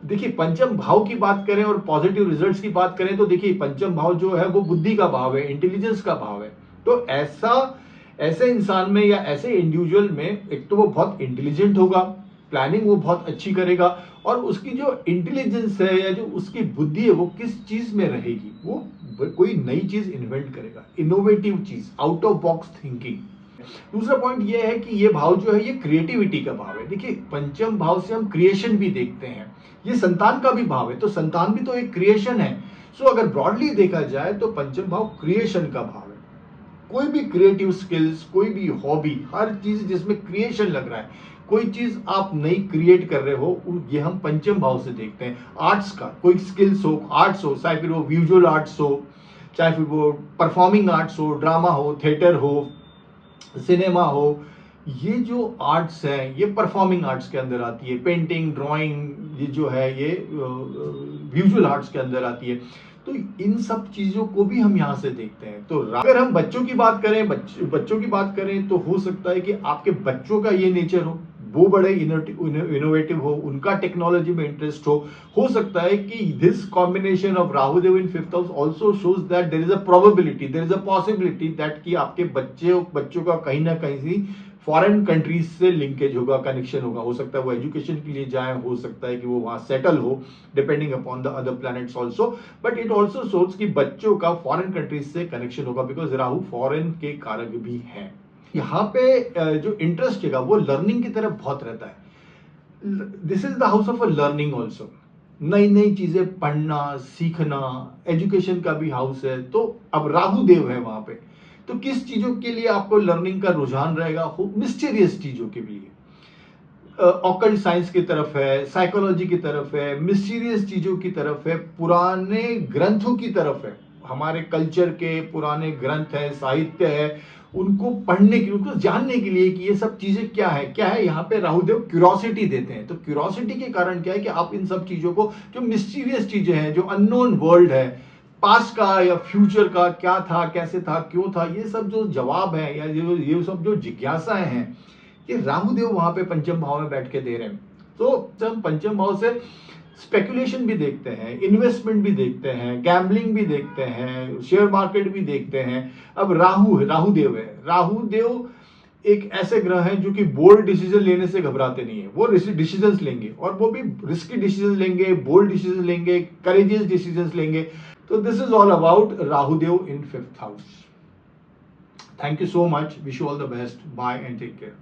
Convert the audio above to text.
देखिए पंचम भाव की बात करें और पॉजिटिव रिजल्ट्स की बात करें तो देखिए पंचम भाव जो है वो बुद्धि का भाव है, इंटेलिजेंस का भाव है। तो ऐसे इंसान में या ऐसे इंडिविजुअल में एक तो वो बहुत इंटेलिजेंट होगा, प्लानिंग वो बहुत अच्छी करेगा, और उसकी जो इंटेलिजेंस है या जो उसकी बुद्धि है वो किस चीज में रहेगी, वो कोई नई चीज इन्वेंट करेगा, इनोवेटिव चीज, आउट ऑफ बॉक्स थिंकिंग। दूसरा पॉइंट ये है कि ये भाव जो है ये क्रिएटिविटी का भाव है। देखिए पंचम भाव से हम क्रिएशन भी देखते हैं, ये संतान का भी भाव है, तो संतान भी तो एक क्रिएशन है। सो अगर ब्रॉडली देखा जाए तो पंचम भाव क्रिएशन का भाव है। कोई भी क्रिएटिव स्किल्स, कोई भी हॉबी, हर चीज जिसमें क्रिएशन लग रहा है, कोई चीज आप नई क्रिएट कर रहे हो, ये हम पंचम भाव से देखते हैं। आर्ट्स का कोई स्किल्स हो, आर्ट्स हो, चाहे फिर वो विजुअल आर्ट्स हो, चाहे फिर वो परफॉर्मिंग आर्ट्स हो, ड्रामा हो, थिएटर हो, सिनेमा हो, ये जो आर्ट्स है ये परफॉर्मिंग आर्ट्स के अंदर आती है। पेंटिंग, ड्राइंग, ये जो है ये विजुअल आर्ट्स के अंदर आती है। तो इन सब चीजों को भी हम यहाँ से देखते हैं। तो अगर हम बच्चों की बात करें, बच्चों की बात करें तो हो सकता है कि आपके बच्चों का ये नेचर हो, वो बड़े इनोवेटिव हो, उनका टेक्नोलॉजी में इंटरेस्ट हो सकता है कि this combination of Rahu Dev in fifth house also shows that there is a probability, there is a possibility that कि आपके बच्चों का कहीं ना कहीं फॉरेन कंट्रीज से लिंकेज होगा, कनेक्शन होगा। हो सकता है वो एजुकेशन के लिए जाए, हो सकता है कि वो वहां सेटल हो, depending upon the other planets also. But it also shows कि बच्चों का फॉरेन कंट्रीज से कनेक्शन होगा, बिकॉज राहु फॉरेन के कारक भी है। यहाँ पे जो इंटरेस्ट है वो लर्निंग की तरफ बहुत रहता है। This is the house of a learning also, नई नई चीजें पढ़ना, सीखना, एजुकेशन का भी हाउस है। तो अब राहु देव है वहां पे, तो किस चीजों के लिए आपको लर्निंग का रुझान रहेगा? मिस्टीरियस चीजों के लिए, ऑकल्ट साइंस की तरफ है, साइकोलॉजी की तरफ है, मिस्टीरियस चीजों की तरफ है, पुराने ग्रंथों की तरफ है। हमारे कल्चर के पुराने ग्रंथ है, साहित्य है, उनको पढ़ने की, उनको जानने के लिए कि ये सब चीजें क्या है। यहाँ पे राहुदेव क्यूरोसिटी देते हैं। तो क्यूरोसिटी के कारण क्या है कि आप इन सब चीजों को, जो मिस्टीरियस चीजें हैं, जो अननोन वर्ल्ड है, पास्ट का या फ्यूचर का, क्या था, कैसे था, क्यों था, ये सब जो जवाब है या ये सब जो जिज्ञासाएं हैं, ये राहुदेव वहां पे पंचम भाव में बैठ के दे रहे हैं। तो हम पंचम भाव से स्पेकुलेशन भी देखते हैं, इन्वेस्टमेंट भी देखते हैं, गैम्बलिंग भी देखते हैं, शेयर मार्केट भी देखते हैं। अब राहुदेव है, राहुदेव एक ऐसे ग्रह है जो कि बोल्ड डिसीजन लेने से घबराते नहीं है। वो डिसीजंस लेंगे, और वो भी रिस्की डिसीजन लेंगे, बोल्ड डिसीजन लेंगे, करेजियस डिसीजंस लेंगे। तो this is all about Rahudev in fifth house. Thank you so much, wish you all the best, bye and take care.